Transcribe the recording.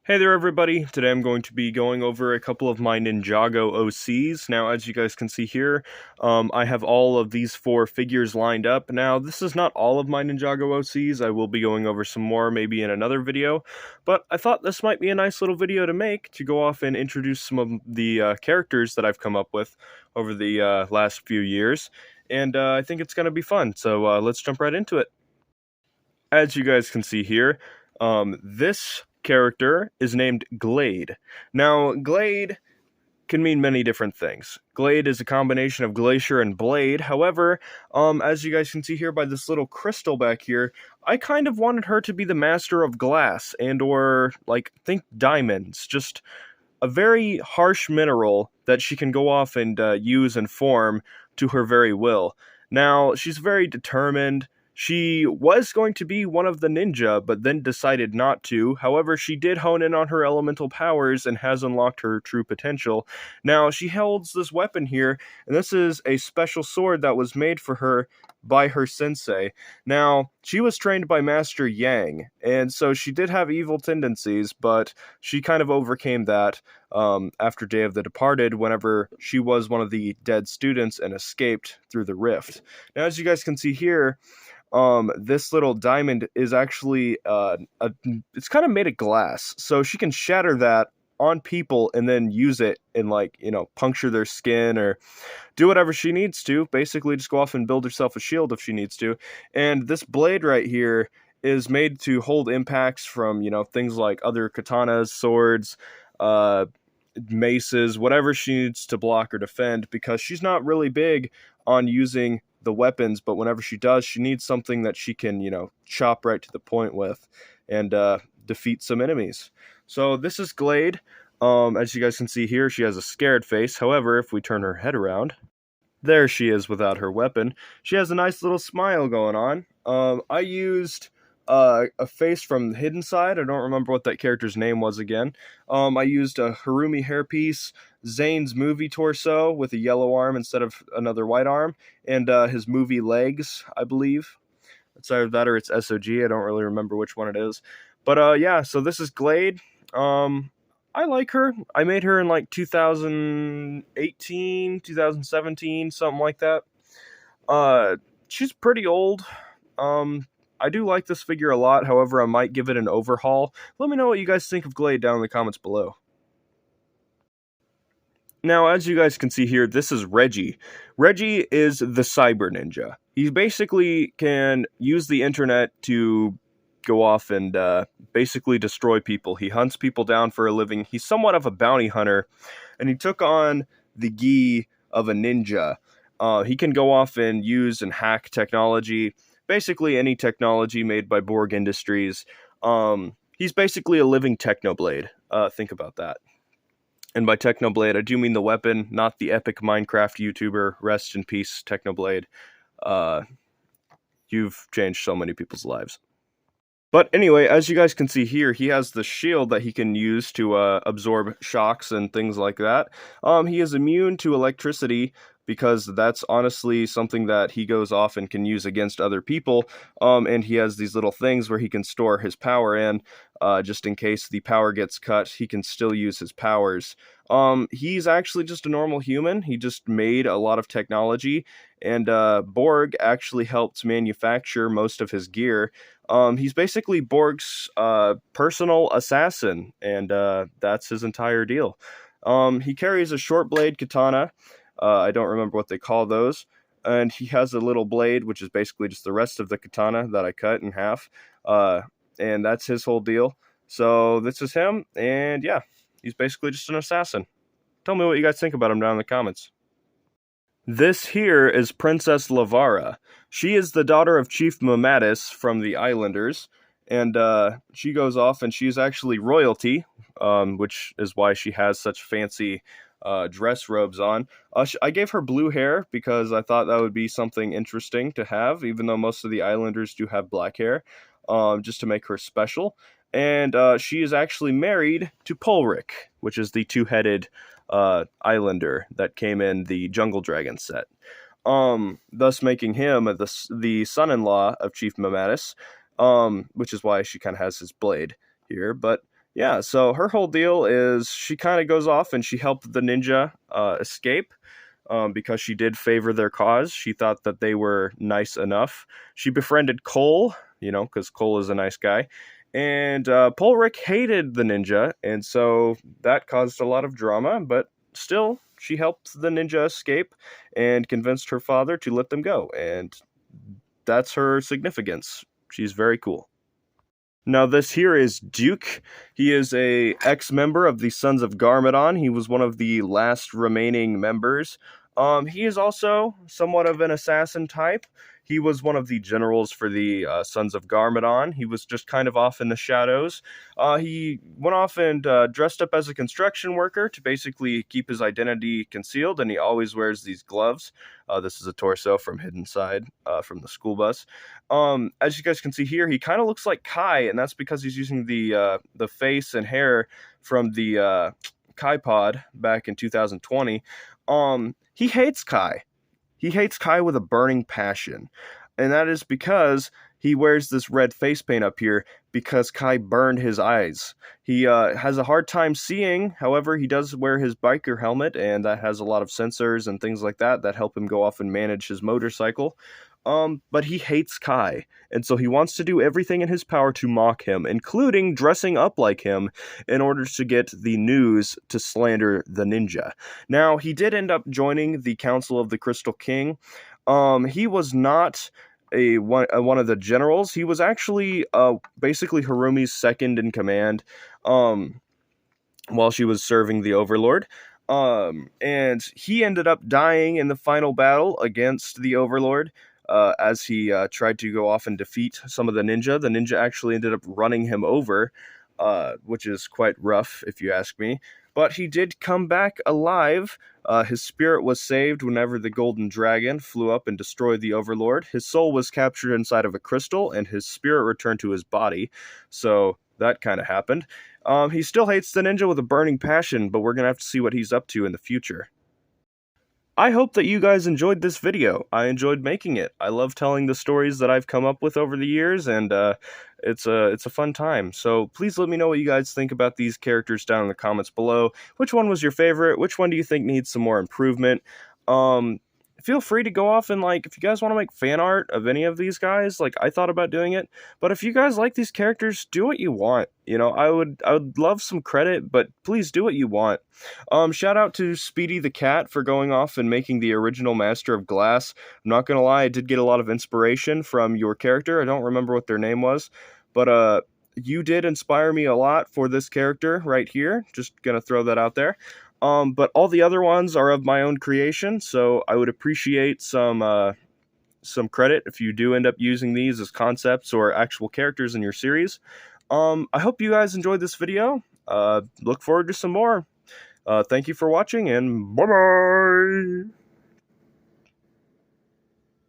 Hey there everybody, today I'm going to be going over a couple of my Ninjago OCs. Now as you guys can see here, I have all of these four figures lined up. Now this is not all of my Ninjago OCs, I will be going over some more maybe in another video, but I thought this might be a nice little video to make to go off and introduce some of the characters that I've come up with over the last few years, and I think it's going to be fun, so let's jump right into it. As you guys can see here, this character is named Glade. Now, Glade can mean many different things. Glade is a combination of glacier and blade. However, as you guys can see here by this little crystal back here, I kind of wanted her to be the master of glass and or, like, think diamonds. Just a very harsh mineral that she can go off and use and form to her very will. Now, she's very determined. She was going to be one of the ninja, but then decided not to. However, she did hone in on her elemental powers and has unlocked her true potential. Now, she holds this weapon here, and this is a special sword that was made for her by her sensei. Now, she was trained by Master Yang, and so she did have evil tendencies, but she kind of overcame that after Day of the Departed, whenever she was one of the dead students and escaped through the rift. Now, as you guys can see here, this little diamond is actually it's kind of made of glass, so she can shatter that on people and then use it and, like, you know, puncture their skin or do whatever she needs to. Basically just go off and build herself a shield if she needs to. And this blade right here is made to hold impacts from, you know, things like other katanas, swords, maces, whatever she needs to block or defend, because she's not really big on using the weapons, but whenever she does, she needs something that she can, you know, chop right to the point with and defeat some enemies. So this is Glade. As you guys can see here, she has a scared face. However, if we turn her head around, there she is without her weapon. She has a nice little smile going on. I used a face from the Hidden Side. I don't remember what that character's name was again. I used a Harumi hairpiece, Zane's movie torso with a yellow arm instead of another white arm, and his movie legs, I believe. It's either that or it's SOG. I don't really remember which one it is. But yeah, so this is Glade. I like her. I made her in like 2018, 2017, something like that. She's pretty old. I do like this figure a lot, however, I might give it an overhaul. Let me know what you guys think of Glade down in the comments below. Now, as you guys can see here, this is Reggie. Reggie is the cyber ninja. He basically can use the internet to go off and basically destroy people. He hunts people down for a living. He's somewhat of a bounty hunter, and he took on the gi of a ninja. He can go off and use and hack technology, basically any technology made by Borg Industries. He's basically a living Technoblade. Think about that. And by Technoblade, I do mean the weapon, not the epic Minecraft YouTuber. Rest in peace, Technoblade. You've changed so many people's lives. But anyway, as you guys can see here, he has the shield that he can use to absorb shocks and things like that. He is immune to electricity, because that's honestly something that he goes off and can use against other people. And he has these little things where he can store his power in, just in case the power gets cut, he can still use his powers. He's actually just a normal human. He just made a lot of technology, and Borg actually helped manufacture most of his gear. He's basically Borg's personal assassin, and that's his entire deal. He carries a short blade katana. I don't remember what they call those. And he has a little blade, which is basically just the rest of the katana that I cut in half. And that's his whole deal. So this is him. And yeah, he's basically just an assassin. Tell me what you guys think about him down in the comments. This here is Princess Levara. She is the daughter of Chief Mamatis from the Islanders. And she goes off and she's actually royalty, which is why she has such fancy dress robes on. I gave her blue hair because I thought that would be something interesting to have, even though most of the Islanders do have black hair, just to make her special. And she is actually married to Polric, which is the two-headed Islander that came in the Jungle Dragon set, thus making him the son-in-law of Chief Mamatis, which is why she kind of has his blade here. But Yeah, so her whole deal is she kind of goes off and she helped the ninja escape because she did favor their cause. She thought that they were nice enough. She befriended Cole, because Cole is a nice guy. And Polric hated the ninja, and so that caused a lot of drama, but still, she helped the ninja escape and convinced her father to let them go. And that's her significance. She's very cool. Now, this here is Duke. He is a ex-member of the Sons of Garmadon. He was one of the last remaining members. He is also somewhat of an assassin type. He was one of the generals for the Sons of Garmadon. He was just kind of off in the shadows. He went off and dressed up as a construction worker to basically keep his identity concealed, and he always wears these gloves. This is a torso from Hidden Side from the school bus. As you guys can see here, he kind of looks like Kai, and that's because he's using the face and hair from the Kai pod back in 2020. He hates Kai. He hates Kai with a burning passion, and that is because he wears this red face paint up here because Kai burned his eyes. He has a hard time seeing, however, he does wear his biker helmet, and that has a lot of sensors and things like that that help him go off and manage his motorcycle. But he hates Kai, and so he wants to do everything in his power to mock him, including dressing up like him in order to get the news to slander the ninja. Now, he did end up joining the Council of the Crystal King. He was not one of the generals. He was actually basically Harumi's second in command while she was serving the Overlord. And he ended up dying in the final battle against the Overlord. As he tried to go off and defeat some of the ninja. The ninja actually ended up running him over, which is quite rough, if you ask me. But he did come back alive. His spirit was saved whenever the golden dragon flew up and destroyed the Overlord. His soul was captured inside of a crystal, and his spirit returned to his body. So that kind of happened. He still hates the ninja with a burning passion, but we're going to have to see what he's up to in the future. I hope that you guys enjoyed this video. I enjoyed making it. I love telling the stories that I've come up with over the years, and it's a fun time. So please let me know what you guys think about these characters down in the comments below. Which one was your favorite? Which one do you think needs some more improvement? Feel free to go off and, like, if you guys want to make fan art of any of these guys, like, I thought about doing it, but if you guys like these characters, do what you want. I would love some credit, but please do what you want. Shout out to Speedy the Cat for going off and making the original Master of Glass. I'm not gonna lie, I did get a lot of inspiration from your character. I don't remember what their name was, but you did inspire me a lot for this character right here. Just gonna throw that out there. But all the other ones are of my own creation, so I would appreciate some credit if you do end up using these as concepts or actual characters in your series. I hope you guys enjoyed this video. Look forward to some more. Thank you for watching, and bye-bye!